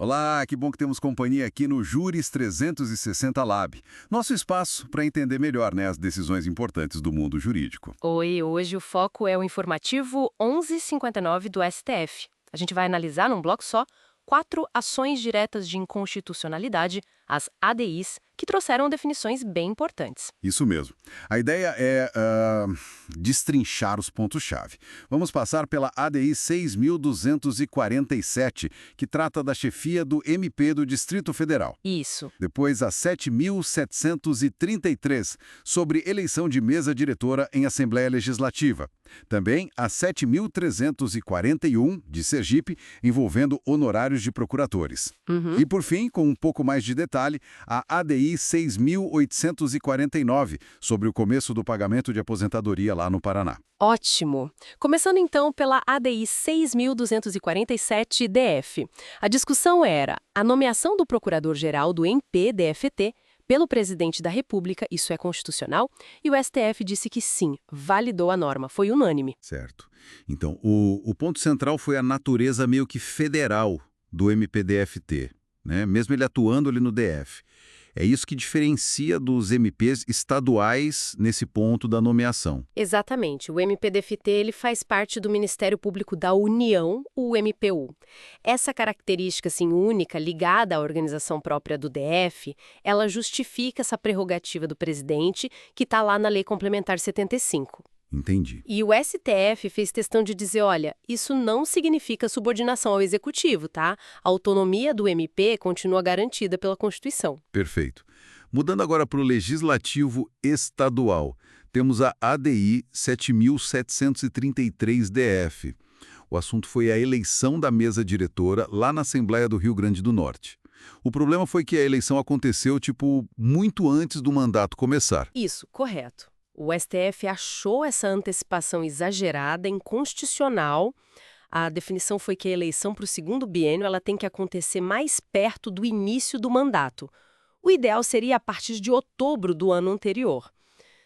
Olá, que bom que temos companhia aqui no Júris 360 Lab, nosso espaço para entender melhor, as decisões importantes do mundo jurídico. Oi, hoje o foco é o informativo 1159 do STF. A gente vai analisar num bloco só 4 ações diretas de inconstitucionalidade, as ADIs, que trouxeram definições bem importantes. Isso mesmo. A ideia é destrinchar os pontos-chave. Vamos passar pela ADI 6.247, que trata da chefia do MP do Distrito Federal. Isso. Depois, a 7.733, sobre eleição de mesa diretora em Assembleia Legislativa. Também a 7.341, de Sergipe, envolvendo honorários de procuradores. E, por fim, com um pouco mais de detalhe, a ADI 6.849, sobre o começo do pagamento de aposentadoria lá no Paraná. Ótimo! Começando então pela ADI 6.247-DF. A discussão era a nomeação do Procurador-Geral do MP-DFT pelo Presidente da República, isso é constitucional? E o STF disse que sim, validou a norma, foi unânime. Certo. Então, o ponto central foi a natureza meio que federal do MPDFT, mesmo ele atuando ali no DF. É isso que diferencia dos MPs estaduais nesse ponto da nomeação. Exatamente. O MPDFT ele faz parte do Ministério Público da União, o MPU. Essa característica assim, única, ligada à organização própria do DF, ela justifica essa prerrogativa do presidente que está lá na Lei Complementar 75. Entendi. E o STF fez questão de dizer, olha, isso não significa subordinação ao executivo, tá? A autonomia do MP continua garantida pela Constituição. Perfeito. Mudando agora para o legislativo estadual, temos a ADI 7.733-DF. O assunto foi a eleição da mesa diretora lá na Assembleia do Rio Grande do Norte. O problema foi que a eleição aconteceu, muito antes do mandato começar. Isso, correto. O STF achou essa antecipação exagerada, inconstitucional. A definição foi que a eleição para o segundo biênio ela tem que acontecer mais perto do início do mandato. O ideal seria a partir de outubro do ano anterior.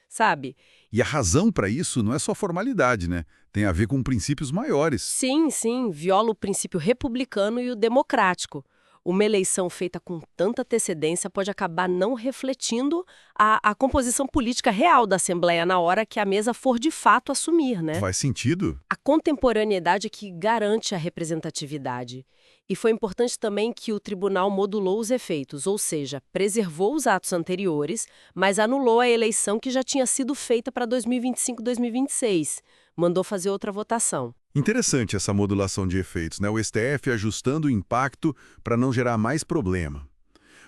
Sabe? E a razão para isso não é só formalidade, Tem a ver com princípios maiores. Sim, sim, viola o princípio republicano e o democrático. Uma eleição feita com tanta antecedência pode acabar não refletindo a composição política real da Assembleia na hora que a mesa for de fato assumir, Faz sentido? A contemporaneidade é que garante a representatividade. E foi importante também que o tribunal modulou os efeitos, ou seja, preservou os atos anteriores, mas anulou a eleição que já tinha sido feita para 2025-2026. Mandou fazer outra votação. Interessante essa modulação de efeitos, O STF ajustando o impacto para não gerar mais problema.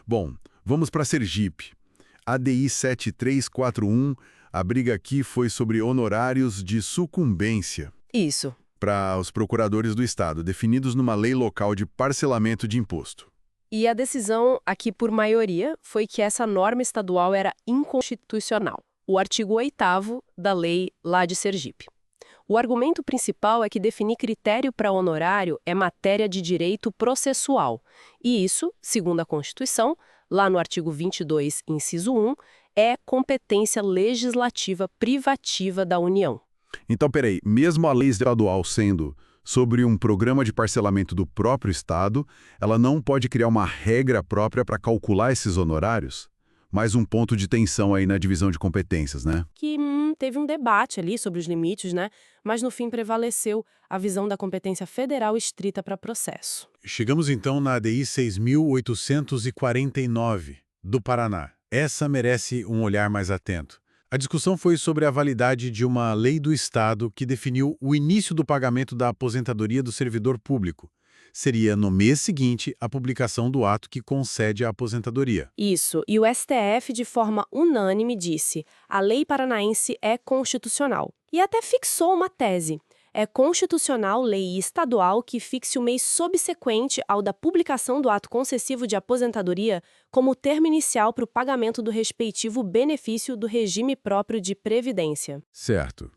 Bom, vamos para Sergipe. ADI 7341, a briga aqui foi sobre honorários de sucumbência Isso. para os procuradores do Estado, definidos numa lei local de parcelamento de imposto. E a decisão, aqui por maioria, foi que essa norma estadual era inconstitucional. O artigo 8º da lei lá de Sergipe. O argumento principal é que definir critério para honorário é matéria de direito processual. E isso, segundo a Constituição, lá no artigo 22, inciso 1, é competência legislativa privativa da União. Então, peraí, mesmo a lei estadual sendo sobre um programa de parcelamento do próprio Estado, ela não pode criar uma regra própria para calcular esses honorários? Mais um ponto de tensão aí na divisão de competências, Que teve um debate ali sobre os limites, mas no fim prevaleceu a visão da competência federal estrita para processo. Chegamos então na ADI 6.849, do Paraná. Essa merece um olhar mais atento. A discussão foi sobre a validade de uma lei do Estado que definiu o início do pagamento da aposentadoria do servidor público. Seria no mês seguinte a publicação do ato que concede a aposentadoria. Isso, e o STF, de forma unânime, disse: a lei paranaense é constitucional. E até fixou uma tese. É constitucional lei estadual que fixe o mês subsequente ao da publicação do ato concessivo de aposentadoria como termo inicial para o pagamento do respectivo benefício do regime próprio de previdência. Certo.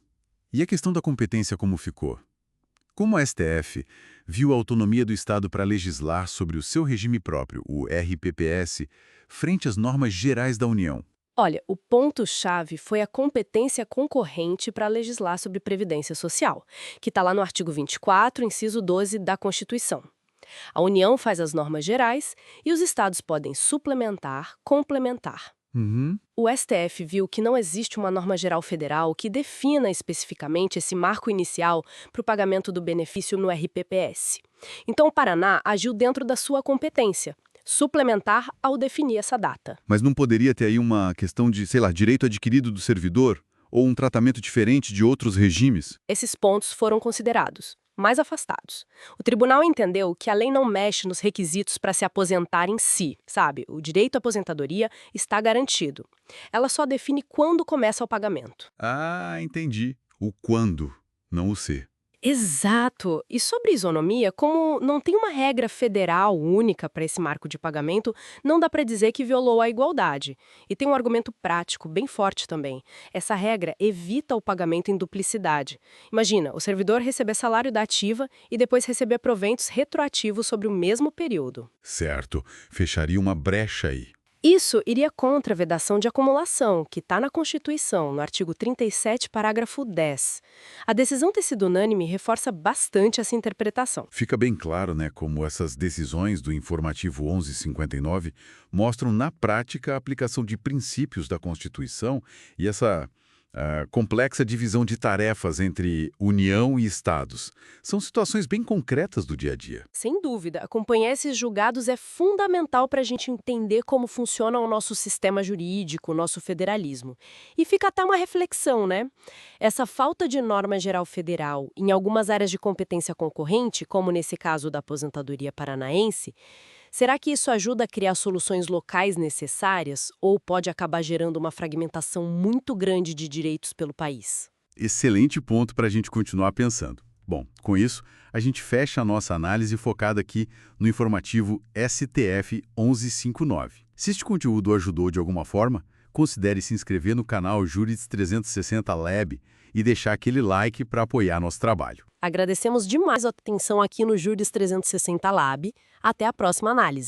E a questão da competência como ficou? Como a STF viu a autonomia do Estado para legislar sobre o seu regime próprio, o RPPS, frente às normas gerais da União? Olha, o ponto-chave foi a competência concorrente para legislar sobre previdência social, que está lá no artigo 24, inciso 12 da Constituição. A União faz as normas gerais e os estados podem suplementar, complementar. Uhum. O STF viu que não existe uma norma geral federal que defina especificamente esse marco inicial para o pagamento do benefício no RPPS. Então, o Paraná agiu dentro da sua competência, suplementar ao definir essa data. Mas não poderia ter aí uma questão de, sei lá, direito adquirido do servidor? Ou um tratamento diferente de outros regimes? Esses pontos foram considerados, mais afastados. O tribunal entendeu que a lei não mexe nos requisitos para se aposentar em si, sabe? O direito à aposentadoria está garantido. Ela só define quando começa o pagamento. Ah, entendi. O quando, não o se. Exato! E sobre isonomia, como não tem uma regra federal única para esse marco de pagamento, não dá para dizer que violou a igualdade. E tem um argumento prático bem forte também. Essa regra evita o pagamento em duplicidade. Imagina, o servidor receber salário da ativa e depois receber proventos retroativos sobre o mesmo período. Certo. Fecharia uma brecha aí. Isso iria contra a vedação de acumulação, que está na Constituição, no artigo 37, parágrafo 10. A decisão ter sido unânime reforça bastante essa interpretação. Fica bem claro, né, como essas decisões do informativo 1159 mostram na prática a aplicação de princípios da Constituição e essa complexa divisão de tarefas entre União e Estados. São situações bem concretas do dia a dia. Sem dúvida, acompanhar esses julgados é fundamental para a gente entender como funciona o nosso sistema jurídico, o nosso federalismo. E fica até uma reflexão, né? Essa falta de norma geral federal em algumas áreas de competência concorrente, como nesse caso da aposentadoria paranaense, será que isso ajuda a criar soluções locais necessárias ou pode acabar gerando uma fragmentação muito grande de direitos pelo país? Excelente ponto para a gente continuar pensando. Bom, com isso, a gente fecha a nossa análise focada aqui no informativo STF 1159. Se este conteúdo ajudou de alguma forma, considere se inscrever no canal Juris 360 Lab e deixar aquele like para apoiar nosso trabalho. Agradecemos demais a atenção aqui no Juris 360 Lab. Até a próxima análise.